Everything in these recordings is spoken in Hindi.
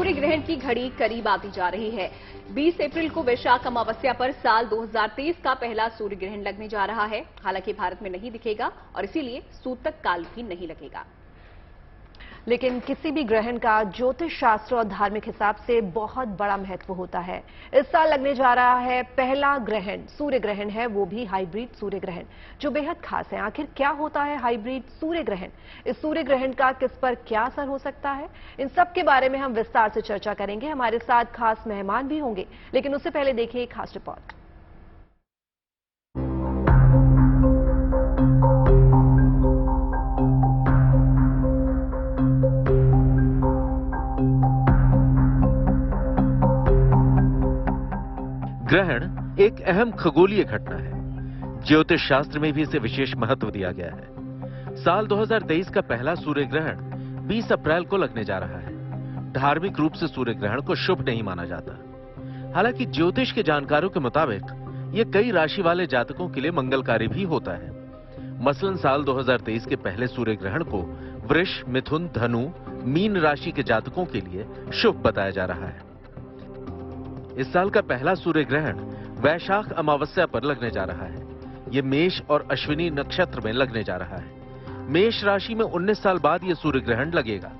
सूर्य ग्रहण की घड़ी करीब आती जा रही है। 20 अप्रैल को वैशाख अमावस्या पर साल 2023 का पहला सूर्य ग्रहण लगने जा रहा है। हालांकि भारत में नहीं दिखेगा और इसीलिए सूतक काल भी नहीं लगेगा। लेकिन किसी भी ग्रहण का ज्योतिष शास्त्र और धार्मिक हिसाब से बहुत बड़ा महत्व होता है। इस साल लगने जा रहा है पहला ग्रहण, सूर्य ग्रहण है, वो भी हाइब्रिड सूर्य ग्रहण, जो बेहद खास है। आखिर क्या होता है हाइब्रिड सूर्य ग्रहण? इस सूर्य ग्रहण का किस पर क्या असर हो सकता है? इन सब के बारे में हम विस्तार से चर्चा करेंगे। हमारे साथ खास मेहमान भी होंगे, लेकिन उससे पहले देखिए एक खास रिपोर्ट। ग्रहण एक अहम खगोलीय घटना है। ज्योतिष शास्त्र में भी इसे विशेष महत्व दिया गया है। साल 2023 का पहला सूर्य ग्रहण 20 अप्रैल को लगने जा रहा है। धार्मिक रूप से सूर्य ग्रहण को शुभ नहीं माना जाता। हालांकि ज्योतिष के जानकारों के मुताबिक ये कई राशि वाले जातकों के लिए मंगलकारी भी होता है। मसलन साल 2023 के पहले सूर्य ग्रहण को वृष, मिथुन, धनु, मीन राशि के जातकों के लिए शुभ बताया जा रहा है। इस साल का पहला सूर्य ग्रहण वैशाख अमावस्या पर लगने जा रहा है। यह मेष और अश्विनी नक्षत्र में लगने जा रहा है। मेष राशि में 19 साल बाद यह सूर्य ग्रहण लगेगा।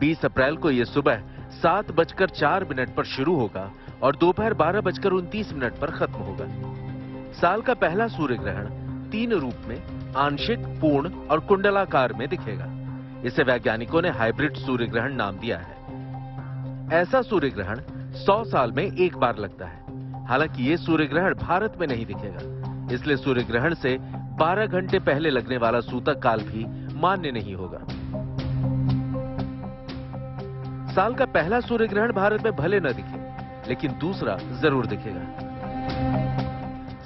20 अप्रैल को यह सुबह 7:04 पर शुरू होगा और दोपहर 12:29 पर खत्म होगा। साल का पहला सूर्य ग्रहण 3 रूप में आंशिक, पूर्ण और कुंडलाकार में दिखेगा। इसे वैज्ञानिकों ने हाइब्रिड सूर्य ग्रहण नाम दिया है। ऐसा सूर्य ग्रहण 100 साल में एक बार लगता है। हालांकि ये सूर्य ग्रहण भारत में नहीं दिखेगा, इसलिए सूर्य ग्रहण से 12 घंटे पहले लगने वाला सूतक काल भी मान्य नहीं होगा। साल का पहला सूर्य ग्रहण भारत में भले न दिखे, लेकिन दूसरा जरूर दिखेगा।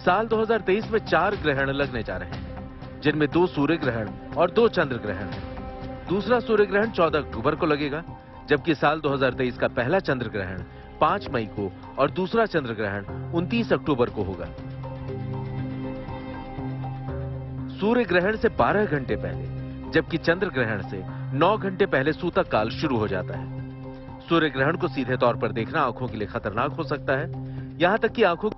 साल 2023 में 4 ग्रहण लगने जा रहे हैं, जिनमें 2 सूर्य ग्रहण और 2 चंद्र ग्रहण हैं। दूसरा सूर्य ग्रहण 14 अक्टूबर को लगेगा, जबकि साल 2023 का पहला चंद्र ग्रहण 5 मई को और दूसरा चंद्र ग्रहण 29 अक्टूबर को होगा। सूर्य ग्रहण से 12 घंटे पहले, जबकि चंद्र ग्रहण से 9 घंटे पहले सूतक काल शुरू हो जाता है। सूर्य ग्रहण को सीधे तौर पर देखना आंखों के लिए खतरनाक हो सकता है, यहां तक कि आंखों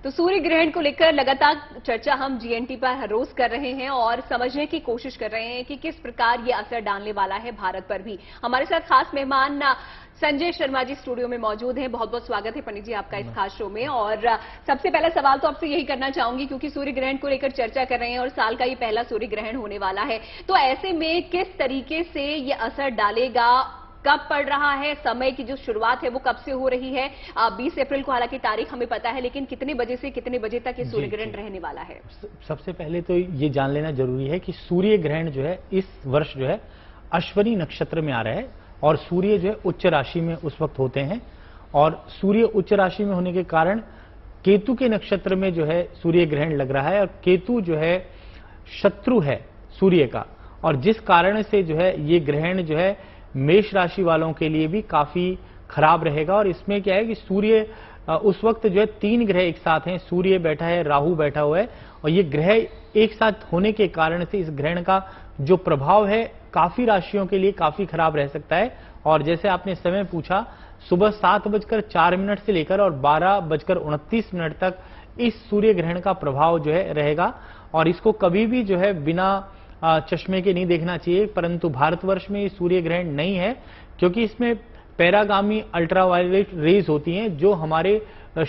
तो सूर्य ग्रहण को लेकर लगातार चर्चा हम जीएनटी पर हर रोज कर रहे हैं और समझने की कोशिश कर रहे हैं कि किस प्रकार ये असर डालने वाला है भारत पर भी। हमारे साथ खास मेहमान संजय शर्मा जी स्टूडियो में मौजूद हैं। बहुत बहुत स्वागत है पंडित जी आपका इस खास शो में। और सबसे पहला सवाल तो आपसे यही करना चाहूंगी, क्योंकि सूर्य ग्रहण को लेकर चर्चा कर रहे हैं और साल का ये पहला सूर्य ग्रहण होने वाला है, तो ऐसे में किस तरीके से ये असर डालेगा, कब पड़ रहा है, समय की जो शुरुआत है वो कब से हो रही है? 20 अप्रैल को हालांकि तारीख हमें पता है, लेकिन कितने बजे से कितने बजे तक ये सूर्य ग्रहण रहने वाला है? सबसे पहले तो ये जान लेना जरूरी है कि सूर्य ग्रहण जो है इस वर्ष जो है अश्विनी नक्षत्र में आ रहा है और सूर्य जो है उच्च राशि में उस वक्त होते हैं। और सूर्य उच्च राशि में होने के कारण केतु के नक्षत्र में जो है सूर्य ग्रहण लग रहा है, और केतु जो है शत्रु है सूर्य का, और जिस कारण से जो है ये ग्रहण जो है मेष राशि वालों के लिए भी काफी खराब रहेगा। और इसमें क्या है कि सूर्य उस वक्त जो है 3 ग्रह एक साथ हैं, सूर्य बैठा है, राहु बैठा हुआ है, और ये ग्रह एक साथ होने के कारण से इस ग्रहण का जो प्रभाव है काफी राशियों के लिए काफी खराब रह सकता है। और जैसे आपने समय पूछा, सुबह 7:04 से लेकर और 12:29 तक इस सूर्य ग्रहण का प्रभाव जो है रहेगा। और इसको कभी भी जो है बिना चश्मे के नहीं देखना चाहिए, परंतु भारतवर्ष में ये सूर्य ग्रहण नहीं है, क्योंकि इसमें पैरागामी अल्ट्रावायलेट रेज होती हैं जो हमारे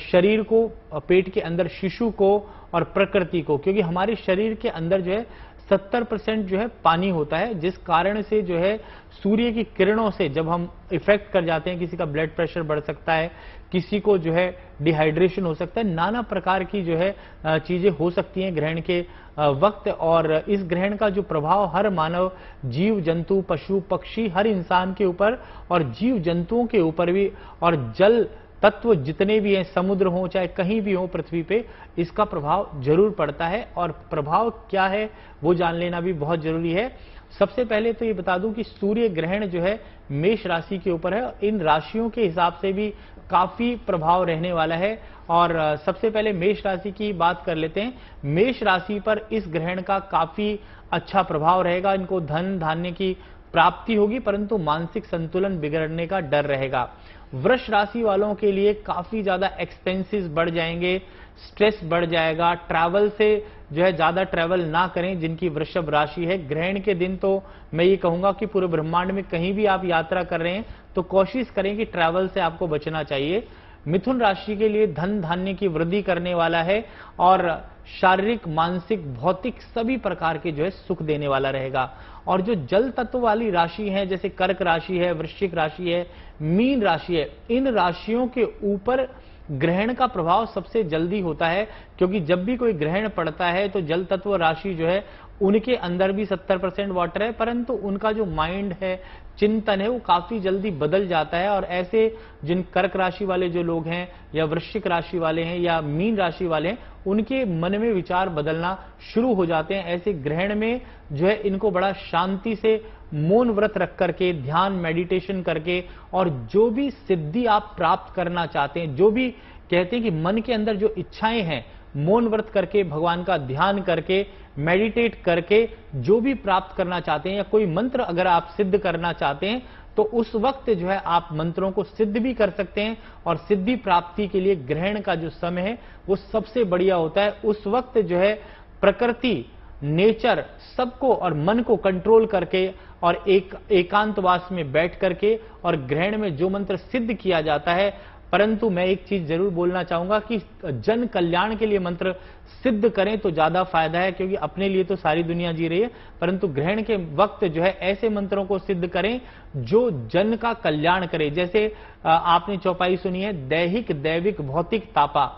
शरीर को, पेट के अंदर शिशु को और प्रकृति को, क्योंकि हमारे शरीर के अंदर जो है 70% जो है पानी होता है, जिस कारण से जो है सूर्य की किरणों से जब हम इफेक्ट कर जाते हैं, किसी का ब्लड प्रेशर बढ़ सकता है, किसी को जो है डिहाइड्रेशन हो सकता है, नाना प्रकार की जो है चीजें हो सकती हैं ग्रहण के वक्त। और इस ग्रहण का जो प्रभाव हर मानव, जीव जंतु, पशु पक्षी, हर इंसान के ऊपर और जीव जंतुओं के ऊपर भी, और जल तत्व जितने भी हैं, समुद्र हो चाहे कहीं भी हो पृथ्वी पे, इसका प्रभाव जरूर पड़ता है। और प्रभाव क्या है वो जान लेना भी बहुत जरूरी है। सबसे पहले तो ये बता दूं कि सूर्य ग्रहण जो है मेष राशि के ऊपर है। इन राशियों के हिसाब से भी काफी प्रभाव रहने वाला है। और सबसे पहले मेष राशि की बात कर लेते हैं। मेष राशि पर इस ग्रहण का काफी अच्छा प्रभाव रहेगा। इनको धन धान्य की प्राप्ति होगी, परंतु मानसिक संतुलन बिगड़ने का डर रहेगा। वृष राशि वालों के लिए काफी ज्यादा एक्सपेंसेस बढ़ जाएंगे, स्ट्रेस बढ़ जाएगा। ट्रैवल से जो है ज्यादा ट्रैवल ना करें जिनकी वृषभ राशि है। ग्रहण के दिन तो मैं ये कहूंगा कि पूरे ब्रह्मांड में कहीं भी आप यात्रा कर रहे हैं तो कोशिश करें कि ट्रैवल से आपको बचना चाहिए। मिथुन राशि के लिए धन धान्य की वृद्धि करने वाला है और शारीरिक, मानसिक, भौतिक सभी प्रकार के जो है सुख देने वाला रहेगा। और जो जल तत्व वाली राशि है, जैसे कर्क राशि है, वृश्चिक राशि है, मीन राशि है, इन राशियों के ऊपर ग्रहण का प्रभाव सबसे जल्दी होता है, क्योंकि जब भी कोई ग्रहण पड़ता है तो जल तत्व राशि जो है उनके अंदर भी 70% वाटर है, परंतु उनका जो माइंड है, चिंतन है, वो काफी जल्दी बदल जाता है। और ऐसे जिन कर्क राशि वाले जो लोग हैं या वृश्चिक राशि वाले हैं या मीन राशि वाले हैं, उनके मन में विचार बदलना शुरू हो जाते हैं। ऐसे ग्रहण में जो है इनको बड़ा शांति से मौन व्रत रख करके, ध्यान मेडिटेशन करके, और जो भी सिद्धि आप प्राप्त करना चाहते हैं, जो भी कहते हैं कि मन के अंदर जो इच्छाएं हैं, मौन व्रत करके, भगवान का ध्यान करके, मेडिटेट करके जो भी प्राप्त करना चाहते हैं, या कोई मंत्र अगर आप सिद्ध करना चाहते हैं तो उस वक्त जो है आप मंत्रों को सिद्ध भी कर सकते हैं। और सिद्धि प्राप्ति के लिए ग्रहण का जो समय है वो सबसे बढ़िया होता है। उस वक्त जो है प्रकृति, नेचर सबको और मन को कंट्रोल करके और एकांतवास में बैठ करके और ग्रहण में जो मंत्र सिद्ध किया जाता है। परंतु मैं एक चीज जरूर बोलना चाहूंगा कि जन कल्याण के लिए मंत्र सिद्ध करें तो ज्यादा फायदा है, क्योंकि अपने लिए तो सारी दुनिया जी रही है, परंतु ग्रहण के वक्त जो है ऐसे मंत्रों को सिद्ध करें जो जन का कल्याण करे। जैसे आपने चौपाई सुनी है, दैहिक दैविक भौतिक तापा,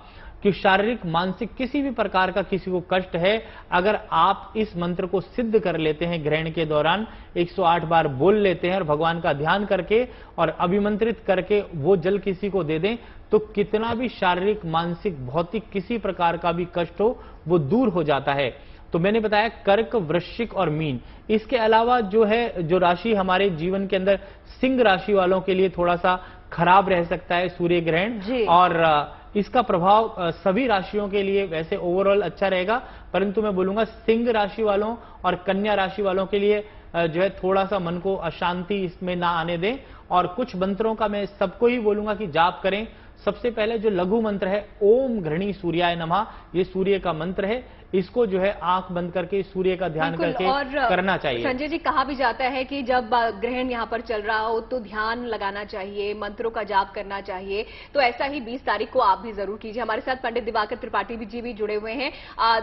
कि शारीरिक मानसिक किसी भी प्रकार का किसी को कष्ट है, अगर आप इस मंत्र को सिद्ध कर लेते हैं ग्रहण के दौरान, 108 बार बोल लेते हैं और भगवान का ध्यान करके और अभिमंत्रित करके वो जल किसी को दे दें, तो कितना भी शारीरिक मानसिक भौतिक किसी प्रकार का भी कष्ट हो वो दूर हो जाता है। तो मैंने बताया कर्क, वृश्चिक और मीन। इसके अलावा जो है, जो राशि हमारे जीवन के अंदर सिंह राशि वालों के लिए थोड़ा सा खराब रह सकता है सूर्य ग्रहण, और इसका प्रभाव सभी राशियों के लिए वैसे ओवरऑल अच्छा रहेगा, परंतु मैं बोलूंगा सिंह राशि वालों और कन्या राशि वालों के लिए जो है थोड़ा सा मन को अशांति इसमें ना आने दें। और कुछ मंत्रों का मैं सबको ही बोलूंगा कि जाप करें। सबसे पहले जो लघु मंत्र है, ओम घृणी सूर्याय नमः, ये सूर्य का मंत्र है। इसको जो है आंख बंद करके सूर्य का ध्यान करके करना चाहिए। संजय जी, कहा भी जाता है कि जब ग्रहण यहाँ पर चल रहा हो तो ध्यान लगाना चाहिए, मंत्रों का जाप करना चाहिए। तो ऐसा ही 20 तारीख को आप भी जरूर कीजिए। हमारे साथ पंडित दिवाकर त्रिपाठी जी भी जुड़े हुए हैं।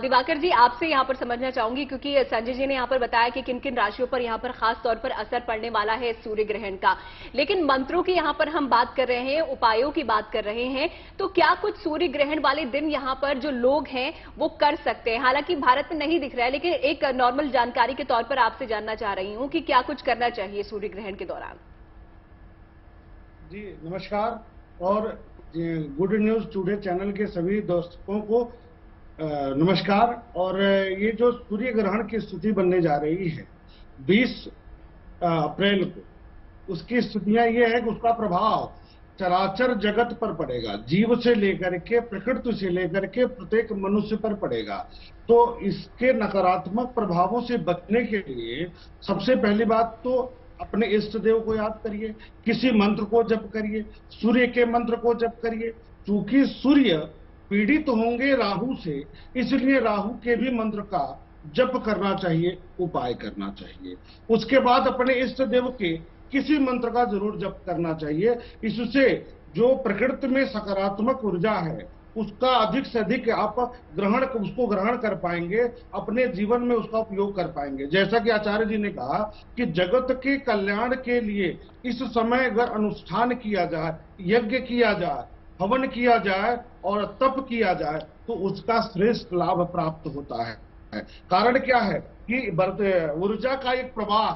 दिवाकर जी, आपसे यहाँ पर समझना चाहूंगी, क्योंकि संजय जी ने यहाँ पर बताया कि किन किन राशियों पर यहाँ पर खास तौर पर असर पड़ने वाला है सूर्य ग्रहण का, लेकिन मंत्रों की यहाँ पर हम बात कर रहे हैं, उपायों की बात कर रहे हैं, तो क्या कुछ सूर्य ग्रहण वाले दिन यहाँ पर जो लोग हैं वो कर सकते हैं? हालांकि भारत में नहीं दिख रहा है, लेकिन एक नॉर्मल जानकारी के तौर पर आपसे जानना चाह रही हूं कि क्या कुछ करना चाहिए सूर्य ग्रहण के दौरान। जी नमस्कार, और गुड न्यूज टुडे चैनल के सभी दर्शकों को नमस्कार। और ये जो सूर्य ग्रहण की स्थिति बनने जा रही है 20 अप्रैल को, उसकी स्थितियां ये है कि उसका प्रभाव चराचर जगत पर पड़ेगा, जीव से लेकर के प्रकृति से लेकर के प्रत्येक मनुष्य पर पड़ेगा। तो इसके नकारात्मक प्रभावों से बचने के लिए सबसे पहली बात तो अपने इष्ट देव को याद करिए, किसी मंत्र को जप करिए, सूर्य के मंत्र को जप करिए। चूंकि सूर्य पीड़ित होंगे राहु से, इसलिए राहु के भी मंत्र का जप करना चाहिए, उपाय करना चाहिए। उसके बाद अपने इष्ट देव के किसी मंत्र का जरूर जप करना चाहिए। इससे जो प्रकृति में सकारात्मक ऊर्जा है उसका अधिक से अधिक आप उसको ग्रहण कर पाएंगे, अपने जीवन में उसका उपयोग कर पाएंगे। जैसा कि आचार्य जी ने कहा कि जगत के कल्याण के लिए इस समय अगर अनुष्ठान किया जाए, यज्ञ किया जाए, हवन किया जाए और तप किया जाए तो उसका श्रेष्ठ लाभ प्राप्त होता है। कारण क्या है कि ऊर्जा का एक प्रवाह,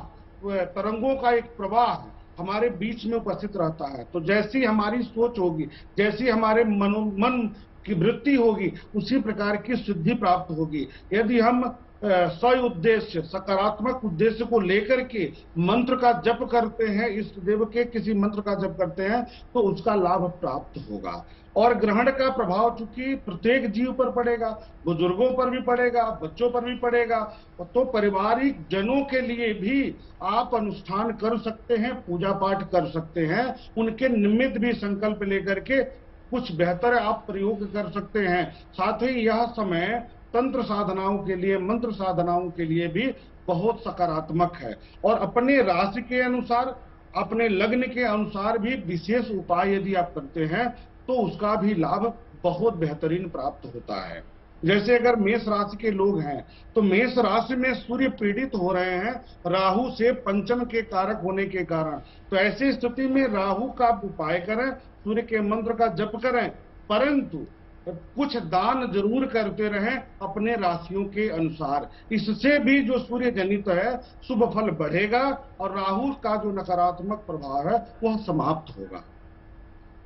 तरंगों का एक प्रवाह है, हमारे बीच में उपस्थित रहता है। तो जैसी हमारी सोच होगी, जैसी हमारे मन की वृत्ति होगी, उसी प्रकार की सिद्धि प्राप्त होगी। यदि हम सही उद्देश्य, सकारात्मक उद्देश्य को लेकर के मंत्र का जप करते हैं, इष्ट देव के किसी मंत्र का जप करते हैं, तो उसका लाभ प्राप्त होगा। और ग्रहण का प्रभाव चूंकि प्रत्येक जीव पर पड़ेगा, बुजुर्गों पर भी पड़ेगा, बच्चों पर भी पड़ेगा, तो पारिवारिक जनों के लिए भी आप अनुष्ठान कर सकते हैं, पूजा पाठ कर सकते हैं, उनके निमित्त भी संकल्प लेकर के कुछ बेहतर आप प्रयोग कर सकते हैं। साथ ही यह समय तंत्र साधनाओं के लिए, मंत्र साधनाओं के लिए भी बहुत सकारात्मक है। और अपने राशि के अनुसार, अपने लग्न के अनुसार भी विशेष उपाय यदि आप करते हैं तो उसका भी लाभ बहुत बेहतरीन प्राप्त होता है। जैसे अगर मेष राशि के लोग हैं तो मेष राशि में सूर्य पीड़ित हो रहे हैं राहु से, पंचम के कारक होने के कारण, तो ऐसी स्थिति में राहु का उपाय करें, सूर्य के मंत्र का जप करें, परंतु कुछ दान जरूर करते रहें अपने राशियों के अनुसार। इससे भी जो सूर्य जनित है शुभ फल बढ़ेगा और राहु का जो नकारात्मक प्रभाव है वह समाप्त होगा।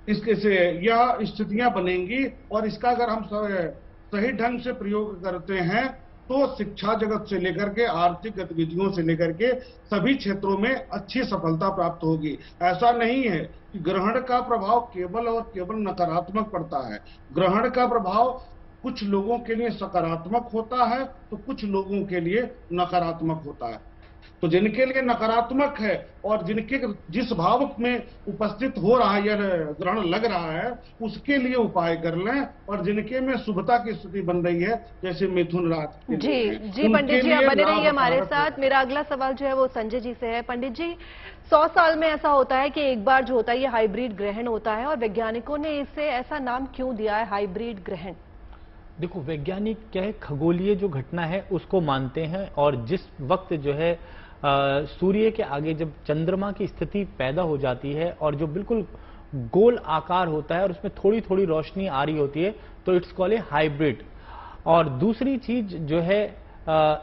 इसके से यह स्थितियां बनेंगी और इसका अगर हम सही ढंग से प्रयोग करते हैं तो शिक्षा जगत से लेकर के आर्थिक गतिविधियों से लेकर के सभी क्षेत्रों में अच्छी सफलता प्राप्त होगी। ऐसा नहीं है कि ग्रहण का प्रभाव केवल और केवल नकारात्मक पड़ता है। ग्रहण का प्रभाव कुछ लोगों के लिए सकारात्मक होता है तो कुछ लोगों के लिए नकारात्मक होता है। तो जिनके लिए नकारात्मक है और जिनके जिस भाव में उपस्थित हो रहा है या ग्रहण लग रहा है उसके लिए उपाय कर लें, और जिनके में शुभता की स्थिति बन रही है जैसे मिथुन राशि जी पंडित जी, आप बने रहिए हमारे साथ। मेरा अगला सवाल जो है वो संजय जी से है। पंडित जी, 100 साल में ऐसा होता है कि एक बार जो होता है ये हाइब्रिड ग्रहण होता है, और वैज्ञानिकों ने इसे ऐसा नाम क्यों दिया है हाइब्रिड ग्रहण? देखो, वैज्ञानिक क्या है, खगोलीय जो घटना है उसको मानते हैं, और जिस वक्त जो है सूर्य के आगे जब चंद्रमा की स्थिति पैदा हो जाती है और जो बिल्कुल गोल आकार होता है और उसमें थोड़ी थोड़ी रोशनी आ रही होती है, तो इट्स कॉल्ड ए हाइब्रिड। और दूसरी चीज जो है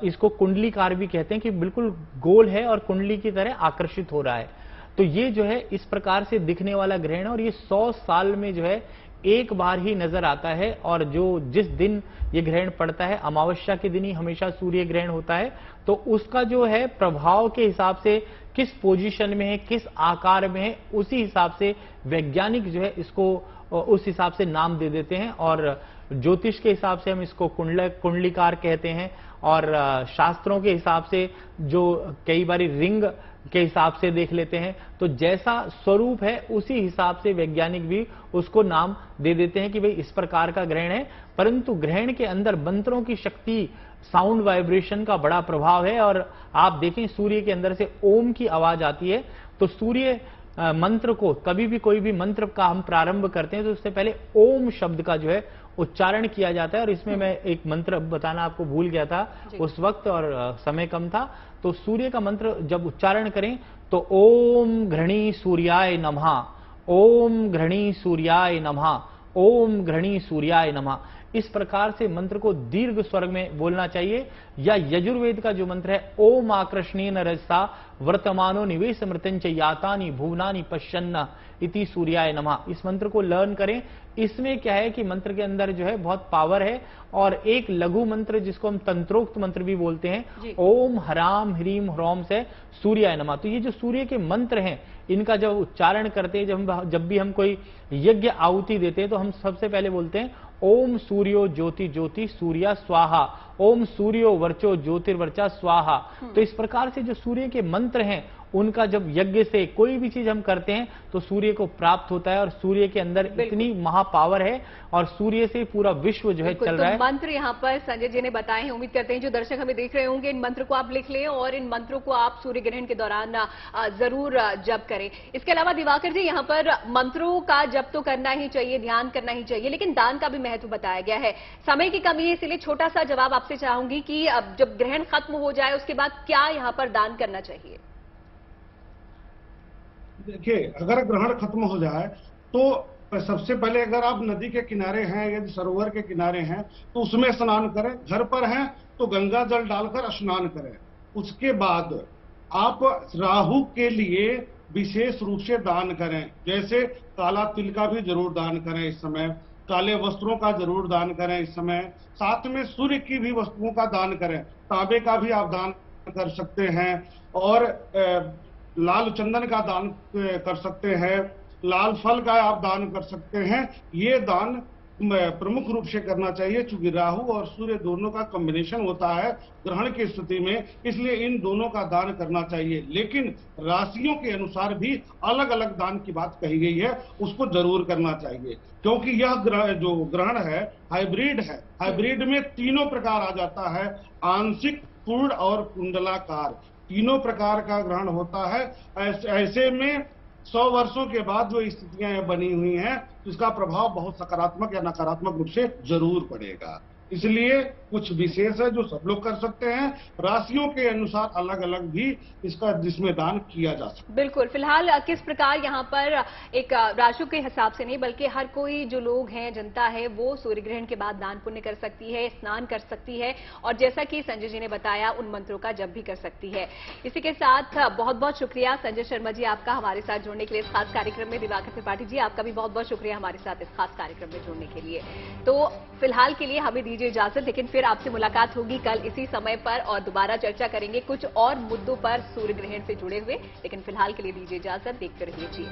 इसको कुंडलीकार भी कहते हैं कि बिल्कुल गोल है और कुंडली की तरह आकर्षित हो रहा है। तो ये जो है इस प्रकार से दिखने वाला ग्रहण, और ये 100 साल में जो है एक बार ही नजर आता है, और जो जिस दिन ये ग्रहण पड़ता है अमावस्या के दिन ही हमेशा सूर्य ग्रहण होता है। तो उसका जो है प्रभाव के हिसाब से किस पोजीशन में है, किस आकार में है, उसी हिसाब से वैज्ञानिक जो है इसको उस हिसाब से नाम दे देते हैं। और ज्योतिष के हिसाब से हम इसको कुंडलीकार कहते हैं, और शास्त्रों के हिसाब से जो कई बारी रिंग के हिसाब से देख लेते हैं। तो जैसा स्वरूप है उसी हिसाब से वैज्ञानिक भी उसको नाम दे देते हैं कि भाई इस प्रकार का ग्रहण है। परंतु ग्रहण के अंदर मंत्रों की शक्ति, साउंड वाइब्रेशन का बड़ा प्रभाव है। और आप देखें सूर्य के अंदर से ओम की आवाज आती है, तो सूर्य मंत्र को, कभी भी कोई भी मंत्र का हम प्रारंभ करते हैं तो उससे पहले ओम शब्द का जो है उच्चारण किया जाता है। और इसमें मैं एक मंत्र बताना आपको भूल गया था उस वक्त, और समय कम था। तो सूर्य का मंत्र जब उच्चारण करें तो ओम घृणी सूर्याय नमः, ओम घृणी सूर्याय नमः, ओम घृणी सूर्याय नमः, इस प्रकार से मंत्र को दीर्घ स्वर में बोलना चाहिए। या यजुर्वेद का जो मंत्र है ओम आकृष्णेन रजसा वर्तमानो निवेश मृत्यंच यातानि भुवनानि पश्यन्न इति सूर्याय नमः, इस मंत्र को लर्न करें। इसमें क्या है कि मंत्र के अंदर जो है बहुत पावर है। और एक लघु मंत्र जिसको हम तंत्रोक्त मंत्र भी बोलते हैं, ओम हराम ह्रीम ह्रोम से सूर्याय नमः। तो ये जो सूर्य के मंत्र हैं इनका जब उच्चारण करते हैं, जब भी हम कोई यज्ञ आहुति देते हैं तो हम सबसे पहले बोलते हैं ओम सूर्यो ज्योति ज्योति सूर्या स्वाहा, ओम सूर्यो वर्चो ज्योतिर्वर्चा स्वाहा। तो इस प्रकार से जो सूर्य के मंत्र हैं उनका जब यज्ञ से कोई भी चीज हम करते हैं तो सूर्य को प्राप्त होता है। और सूर्य के अंदर इतनी महापावर है और सूर्य से पूरा विश्व जो है चल रहा है। मंत्र यहाँ पर संजय जी ने बताए हैं, उम्मीद करते हैं जो दर्शक हमें देख रहे होंगे इन मंत्र को आप लिख लें और इन मंत्रों को आप सूर्य ग्रहण के दौरान जरूर जप करें। इसके अलावा दिवाकर जी, यहाँ पर मंत्रों का जप तो करना ही चाहिए, ध्यान करना ही चाहिए, लेकिन दान का भी महत्व बताया गया है। समय की कमी है इसलिए छोटा सा जवाब आपसे चाहूंगी कि अब जब ग्रहण खत्म हो जाए उसके बाद क्या यहाँ पर दान करना चाहिए? देखिए, अगर ग्रहण खत्म हो जाए तो सबसे पहले अगर आप नदी के किनारे हैं या सरोवर के किनारे हैं तो उसमें स्नान करें। घर पर हैं तो गंगा जल डालकर स्नान करें। उसके बाद आप राहु के लिए विशेष रूप से दान करें। जैसे काला तिल का भी जरूर दान करें इस समय, काले वस्त्रों का जरूर दान करें इस समय, साथ में सूर्य की भी वस्तुओं का दान करें। तांबे का भी आप दान कर सकते हैं और लाल चंदन का दान कर सकते हैं, लाल फल का आप दान कर सकते हैं। ये दान प्रमुख रूप से करना चाहिए, क्योंकि राहु और सूर्य दोनों का कॉम्बिनेशन होता है ग्रहण की स्थिति में, इसलिए इन दोनों का दान करना चाहिए। लेकिन राशियों के अनुसार भी अलग अलग दान की बात कही गई है, उसको जरूर करना चाहिए, क्योंकि यह जो ग्रहण है हाइब्रिड है। हाइब्रिड में तीनों प्रकार आ जाता है, आंशिक, पूर्ण और कुंडलाकार, तीनों प्रकार का ग्रहण होता है। ऐसे में 100 वर्षों के बाद जो स्थितियां बनी हुई हैं, तो इसका प्रभाव बहुत सकारात्मक या नकारात्मक रूप से जरूर पड़ेगा। इसलिए कुछ विशेष है जो सब लोग कर सकते हैं, राशियों के अनुसार अलग अलग भी इसका जिसमें दान किया जा सकता है। बिल्कुल। फिलहाल किस प्रकार यहाँ पर एक राशियों के हिसाब से नहीं, बल्कि हर कोई जो लोग हैं, जनता है, वो सूर्य ग्रहण के बाद दान पुण्य कर सकती है, स्नान कर सकती है, और जैसा कि संजय जी ने बताया उन मंत्रों का जप भी कर सकती है। इसी के साथ बहुत बहुत शुक्रिया संजय शर्मा जी आपका हमारे साथ जुड़ने के लिए इस खास कार्यक्रम में। दिवाकर त्रिपाठी जी आपका भी बहुत बहुत शुक्रिया हमारे साथ इस खास कार्यक्रम में जुड़ने के लिए। तो फिलहाल के लिए हमें दीजिए इजाजत, लेकिन फिर आपसे मुलाकात होगी कल इसी समय पर और दोबारा चर्चा करेंगे कुछ और मुद्दों पर सूर्य ग्रहण से जुड़े हुए। लेकिन फिलहाल के लिए दीजिए इजाजत, देखते रहिए जी।